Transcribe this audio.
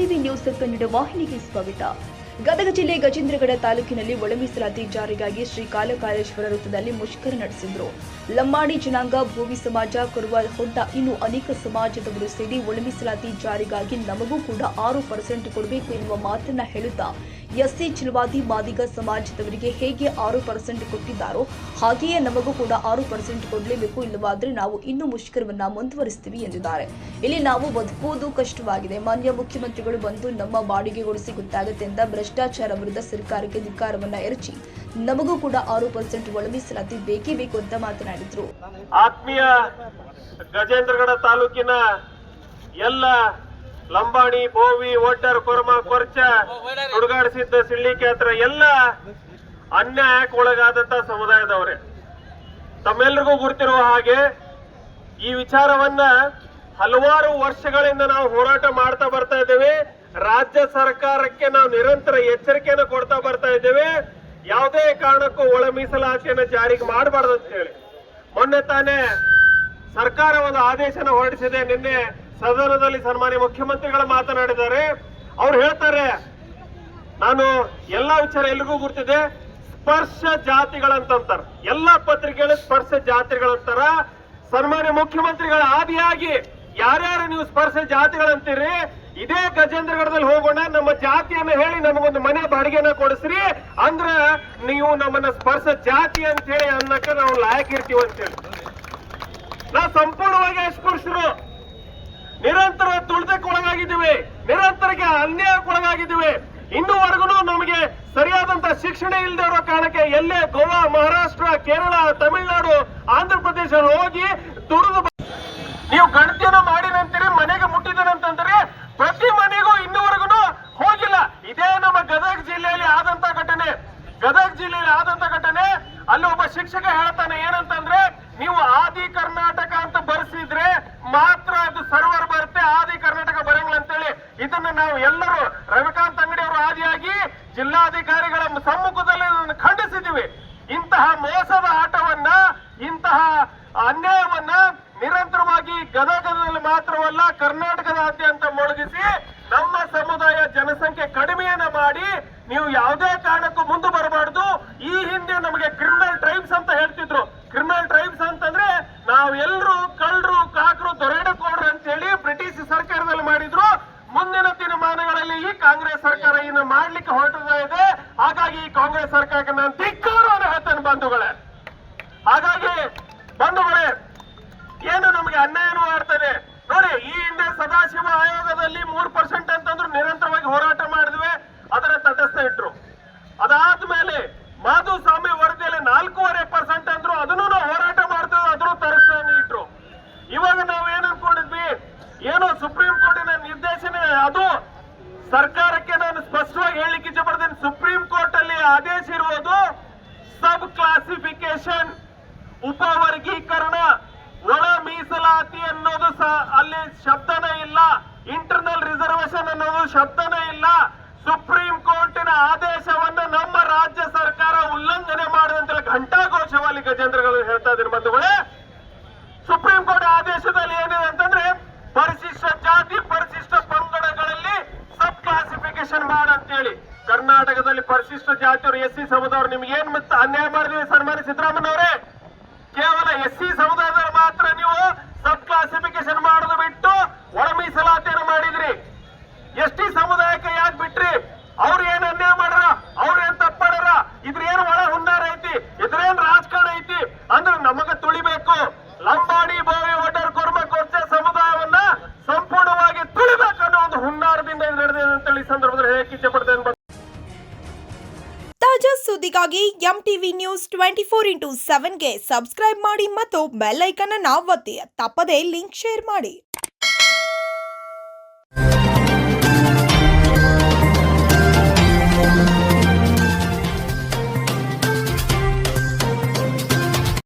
MTV news Kannada ವಾಹಿನಿಗೆ ಸ್ವಾಗತ. ಗದಗ ಜಿಲ್ಲೆ ಗಜೇಂದ್ರಗಡ ತಾಲೂಕಿನಲ್ಲಿ ಒಳ ಮೀಸಲಾತಿ ಜಾರಿಗಾಗಿ ಶ್ರೀ ಕಾಲಕಾಲೇಶ್ವರ ವೃತ್ತದಲ್ಲಿ ಮುಷ್ಕರ ನಡೆಸಿದರು. ಲಂಬಾಣಿ ಜನಾಂಗ, ಭೋವಿ ಸಮಾಜ, ಕುರುಬ, ಹೊಡ್ಡ ಇನ್ನೂ ಅನೇಕ ಸಮಾಜದವರು ಸೇರಿ ಒಳ ಮೀಸಲಾತಿ ಜಾರಿಗಾಗಿ ನಮಗೂ ಕೂಡ 6% ಕೊಡಬೇಕು ಎನ್ನುವ ಮಾತನ್ನ ಹೇಳುತ್ತಾ ಎಸ್ಸಿ, ಚಿಲವಾದಿ, ಮಾದಿಗ ಸಮಾಜದವರಿಗೆ ಹೇಗೆ 6% ಕೊಟ್ಟಿದ್ದಾರೋ ಹಾಗೆಯೇ ನಮಗೂ ಕೂಡ 6% ಕೊಡಲೇಬೇಕು, ಇಲ್ಲವಾದರೆ ನಾವು ಇನ್ನೂ ಮುಷ್ಕರವನ್ನ ಮುಂದುವರಿಸ್ತೀವಿ ಎಂದಿದ್ದಾರೆ. ಇಲ್ಲಿ ನಾವು ಬದುಕುವುದು ಕಷ್ಟವಾಗಿದೆ. ಮಾನ್ಯ ಮುಖ್ಯಮಂತ್ರಿಗಳು ಬಂದು ನಮ್ಮ ಬಾಡಿಗೆಗೊಳಿಸಿ ಗೊತ್ತಾಗುತ್ತೆ ಅಂತ ಭ್ರಷ್ಟಾಚಾರ ವಿರುದ್ಧ ಸರ್ಕಾರಕ್ಕೆ ಧಿಕ್ಕಾರವನ್ನ ಎರಚಿ ನಮಗೂ ಕೂಡ 6% ಒಳ ಮೀಸಲಾತಿ ಬೇಕೇ ಬೇಕು ಅಂತ ಮಾತನಾಡಿದ್ರು. ಆತ್ಮೀಯ ಗಜೇಂದ್ರಗಡ ತಾಲೂಕಿನ ಎಲ್ಲ ಲಂಬಾಣಿ, ಬೋವಿ, ಒಡ್ಡರ್, ಕೊರಮ, ಕೊರ್ಚ, ಹುಡುಗಾಡಿಸಿದ್ದ ಸಿಳ್ಳಿಕ್ಯಾತ್ರ ಎಲ್ಲ ಅನ್ಯಾಯಕ್ಕೆ ಒಳಗಾದಂತ ಸಮುದಾಯದವರೇ, ತಮ್ಮೆಲ್ಲರಿಗೂ ಗುರುತಿರುವ ಹಾಗೆ ಈ ವಿಚಾರವನ್ನ ಹಲವಾರು ವರ್ಷಗಳಿಂದ ನಾವು ಹೋರಾಟ ಮಾಡ್ತಾ ಬರ್ತಾ ಇದ್ದೇವೆ. ರಾಜ್ಯ ಸರ್ಕಾರಕ್ಕೆ ನಾವು ನಿರಂತರ ಎಚ್ಚರಿಕೆಯನ್ನು ಕೊಡ್ತಾ ಬರ್ತಾ ಇದ್ದೇವೆ. ಯಾವುದೇ ಕಾರಣಕ್ಕೂ ಒಳ ಮೀಸಲಾತಿಯನ್ನು ಜಾರಿಗೆ ಮಾಡಬಾರ್ದು ಅಂತ ಹೇಳಿ ಮೊನ್ನೆ ತಾನೇ ಸರ್ಕಾರ ಒಂದು ಆದೇಶನ ಹೊರಡಿಸಿದೆ. ನಿನ್ನೆ ಸದನದಲ್ಲಿ ಸನ್ಮಾನ್ಯ ಮುಖ್ಯಮಂತ್ರಿಗಳು ಮಾತನಾಡಿದ್ದಾರೆ. ಅವ್ರು ಹೇಳ್ತಾರೆ, ನಾನು ಎಲ್ಲಾ ವಿಚಾರ ಎಲ್ರಿಗೂ ಗುರ್ತಿದೆ, ಸ್ಪರ್ಶ ಜಾತಿಗಳಂತಾರ, ಎಲ್ಲಾ ಪತ್ರಿಕೆಗಳು ಸ್ಪರ್ಶ ಜಾತಿಗಳಂತಾರ. ಸನ್ಮಾನ್ಯ ಮುಖ್ಯಮಂತ್ರಿಗಳ ಆದಿಯಾಗಿ ಯಾರ್ಯಾರು ನೀವು ಸ್ಪರ್ಶ ಜಾತಿಗಳಂತೀರಿ, ಇದೇ ಗಜೇಂದ್ರಗಡದಲ್ಲಿ ಹೋಗೋಣ, ನಮ್ಮ ಜಾತಿಯನ್ನು ಹೇಳಿ ನಮಗೊಂದು ಮನೆ ಬಾಡಿಗೆನ ಕೊಡಿಸ್ರಿ, ಅಂದ್ರ ನೀವು ನಮ್ಮನ್ನ ಸ್ಪರ್ಶ ಜಾತಿ ಅಂತ ಹೇಳಿ ಅನ್ನಕ್ಕೆ ನಾವು ಲಾಯಕಿರ್ತೀವಿ ಅಂತೇಳಿ. ನಾವು ಸಂಪೂರ್ಣವಾಗಿ ಅಸ್ಪೃಶ್ಯರು, ನಿರಂತರ ತುಳಿತಕ್ಕೆ ಒಳಗಾಗಿದ್ದೀವಿ, ನಿರಂತರಕ್ಕೆ ಅನ್ಯಾಯಕ್ಕೆ ಒಳಗಾಗಿದ್ದೀವಿ. ಇನ್ನೂವರೆಗೂ ನಮಗೆ ಸರಿಯಾದಂತ ಶಿಕ್ಷಣ ಇಲ್ಲದೆ ಇರೋ ಕಾರಣಕ್ಕೆ ಎಲ್ಲೇ ಗೋವಾ, ಮಹಾರಾಷ್ಟ್ರ, ಕೇರಳ, ತಮಿಳುನಾಡು, ಆಂಧ್ರ ಪ್ರದೇಶ ಹೋಗಿ ದುಡಿದು ನೀವು ಗಣತಿಯನ್ನು ಮಾಡಿದಂತೀರಿ, ಮನೆಗೆ ಮುಟ್ಟಿದನಂತಂದ್ರೆ ಪ್ರತಿ ಮನೆಗೂ ಇನ್ನೂವರೆಗೂ ಹೋಗಿಲ್ಲ. ಇದೇ ನಮ್ಮ ಗದಗ ಜಿಲ್ಲೆಯಲ್ಲಿ ಆದಂತ ಘಟನೆ. ಅಲ್ಲಿ ಒಬ್ಬ ಶಿಕ್ಷಕ ಹೇಳ್ತಾನೆ ಏನಂತಂದ್ರೆ, ನೀವು ಆದಿ ಕರ್ನಾಟಕ ಅಂತ ಬರ್ಸಿದ್ರೆ ಮಾತ್ರ ಅದು ಸರ್ವರ್ ಬರುತ್ತೆ, ಆದಿ ಕರ್ನಾಟಕ ಬರಂಗಿಲ್ಲ ಅಂತೇಳಿ. ಇದನ್ನ ನಾವು ಎಲ್ಲರೂ ರವಿಕಾಂತ್ ಅಂಗಡಿ ಅವರು ಆದಿಯಾಗಿ ಜಿಲ್ಲಾಧಿಕಾರಿಗಳ ಸಮ್ಮುಖದಲ್ಲಿ ಖಂಡಿಸಿದ್ದೀವಿ. ಇಂತಹ ಮೋಸದ ಆಟವನ್ನ, ಇಂತಹ ಅನ್ಯಾಯವನ್ನ ನಿರಂತರವಾಗಿ ಗದಗದಲ್ಲಿ ಮಾತ್ರವಲ್ಲ ಕರ್ನಾಟಕದಾದ್ಯಂತ ಮೊಳಗಿಸಿ ನಮ್ಮ ಸಮುದಾಯ ಜನಸಂಖ್ಯೆ ಕಡಿಮೆಯನ್ನ ಮಾಡಿ ನೀವು ಯಾವುದೇ ಕಾರಣಕ್ಕೂ ಮುಂದೆ ಬರಬಾರ್ದು. ಈ ಹಿಂದೆ ನಮಗೆ ಕ್ರಿಮಿನಲ್ ಟ್ರೈಬ್ಸ್ ಅಂತ ಹೇಳ್ತಿದ್ರು. ಕ್ರಿಮಿನಲ್ ಟ್ರೈಬ್ಸ್ ಅಂತಂದ್ರೆ ನಾವೆಲ್ಲರೂ ಕಳ್ಳರು, ಕಾಕರು, ದೊರೆಡೆಕೋಡ್ರು ಅಂತ ಹೇಳಿ ಬ್ರಿಟಿಷ್ ಸರ್ಕಾರದಲ್ಲಿ ಮಾಡಿದ್ರು. ಮುಂದಿನ ದಿನಮಾನಗಳಲ್ಲಿ ಈ ಕಾಂಗ್ರೆಸ್ ಸರ್ಕಾರ ಇನ್ನು ಮಾಡ್ಲಿಕ್ಕೆ ಹೊರಡ್ತಾ ಇದೆ. ಹಾಗಾಗಿ ಈ ಕಾಂಗ್ರೆಸ್ ಸರ್ಕಾರಕ್ಕೆ ನಾನು ಧಿಕ್ಕಾರವನ್ನು ಹೇಳ್ತೇನೆ ಬಂಧುಗಳೇ. ಹಾಗಾಗಿ ಬಂಧುಗಳೇ, ಏನು ನಮಗೆ ಅನ್ಯಾಯನೂ ಮಾಡ್ತದೆ ನೋಡಿ. ಈ ಹಿಂದೆ ಸದಾಶಿವ ಆಯೋಗದಲ್ಲಿ 3% ಅಂತಂದ್ರು ನಿರಂತರವಾಗಿ ಹೋರಾಟ ಮಾಡಿದ್ವಿ, ಅದರ ತಟಸ್ಥ ಇಟ್ರು. ಅದಾದ್ಮೇಲೆ ಮಾಧುಸ್ವಾಮಿ ವರದಿಯಲ್ಲಿ 4.5% ಅಂದ್ರು, ಅದನ್ನು ನಾವು ಹೋರಾಟ ಮಾಡ್ತೇವೆ, ಅದನ್ನು ತಟಸ್ಥ ಇಟ್ರು. ಇವಾಗ ನಾವು ಏನ್ ಅನ್ಕೊಂಡಿದ್ವಿ, ಏನೋ ಸುಪ್ರೀಂ ಕೋರ್ಟಿನ ನಿರ್ದೇಶನ, ಅದು ಸರ್ಕಾರಕ್ಕೆ ನಾನು ಸ್ಪಷ್ಟವಾಗಿ ಹೇಳಲಿಕ್ಕೆ ಇಚ್ಛೆ ಪಡ್ತೇನೆ. ಸುಪ್ರೀಂ ಕೋರ್ಟ್ ಅಲ್ಲಿ ಆದೇಶ ಇರುವುದು ಸಬ್ ಕ್ಲಾಸಿಫಿಕೇಶನ್, ಉಪವರ್ಗೀಕರಣ, ಒಳ ಮೀಸಲಾತಿ ಅನ್ನೋದು ಅಲ್ಲಿ ಶಬ್ದನೇ ಇಲ್ಲ, ಇಂಟರ್ನಲ್ ರಿಸರ್ವೇಶನ್ ಅನ್ನೋದು ಶಬ್ದನೇ ಇಲ್ಲ. ಸುಪ್ರೀಂ ಕೋರ್ಟಿನ ಆದೇಶವನ್ನ ನಮ್ಮ ರಾಜ್ಯ ಸರ್ಕಾರ ಉಲ್ಲಂಘನೆ ಮಾಡಿದಂತೆ ಘಂಟಾಘೋಷವಾಗಿ ಗಜೇಂದ್ರಗಳು ಹೇಳ್ತಾ ಇದ್ದೀನಿ ಬಂಧುಗಳೇ. ಸುಪ್ರೀಂ ಕೋರ್ಟ್ ಆದೇಶದಲ್ಲಿ ಏನಿದೆ ಅಂತಂದ್ರೆ, ಪರಿಶಿಷ್ಟ ಜಾತಿ, ಪರಿಶಿಷ್ಟ ಪಂಗಡಗಳಲ್ಲಿ ಸಬ್ ಕ್ಲಾಸಿಫಿಕೇಶನ್ ಮಾಡಂತೇಳಿ. ಕರ್ನಾಟಕದಲ್ಲಿ ಪರಿಶಿಷ್ಟ ಜಾತಿಯವರು, ಎಸ್ಸಿ ಸಮುದಾಯವರು ನಿಮ್ಗೆ ಏನ್ ಮತ್ತೆ ಅನ್ಯಾಯ ಮಾಡಿದ್ವಿ ಸನ್ಮಾನ್ಯ ಸಿದ್ದರಾಮಯ್ಯನವರೇ? ಕೇವಲ ಎಸ್ಸಿ ಸಮುದಾಯದವರು ಮಾತ್ರ ನೀವು ಸಬ್ ಕ್ಲಾಸಿಫಿಕೇಶನ್ ಮಾಡೋದು ಬಿಟ್ಟು ಒಳ ಮೀಸಲಾತಿಯನ್ನು ಮಾಡಿದ್ರಿ. ಎಸ್ಟಿ ಸಮುದಾಯಕ್ಕೆ ಯಾಕೆ ಬಿಟ್ರಿ? ಅವ್ರು ಏನ್ ಅನ್ಯಾಯ ಮಾಡ್ರ? ಅವ್ರ ಏನ್ ತಪ್ಪಾಡ್ರ? ಇದ್ರೇನು ಒಳ ಹುನ್ನಾರ ಐತಿ? ಇದ್ರೇನ್ ರಾಜಕಾರಣ ಐತಿ ಅಂದ್ರೆ ನಮಗ ತುಳಿಬೇಕು. ಲಂಬಾಣಿ, ಬೋವಿ, ಒಡ್ಡರ್, ಕೊರ್ಮ, ಕೊರ್ಚ ಸಮುದಾಯವನ್ನ ಸಂಪೂರ್ಣವಾಗಿ ತುಳಿಬೇಕು ಅನ್ನೋ ಒಂದು ಹುನ್ನಾರದಿಂದ ಇದು ನಡೆದಿದೆ ಅಂತೇಳಿ ಈ ಸಂದರ್ಭದಲ್ಲಿ ಹೇಳಕ್ಕೆ ಇಚ್ಛೆ ಪಡ್ತೇನೆ. ತಾಜಾ ಸುದ್ದಿಗಾಗಿ ಎಂಟಿವಿ ನ್ಯೂಸ್ 24x7ಗೆ ಸಬ್ಸ್ಕ್ರೈಬ್ ಮಾಡಿ ಮತ್ತು ಬೆಲ್ ಐಕಾನ್ ಅನ್ನು ಒತ್ತಿ. ತಪ್ಪದೇ ಲಿಂಕ್ ಶೇರ್ ಮಾಡಿ.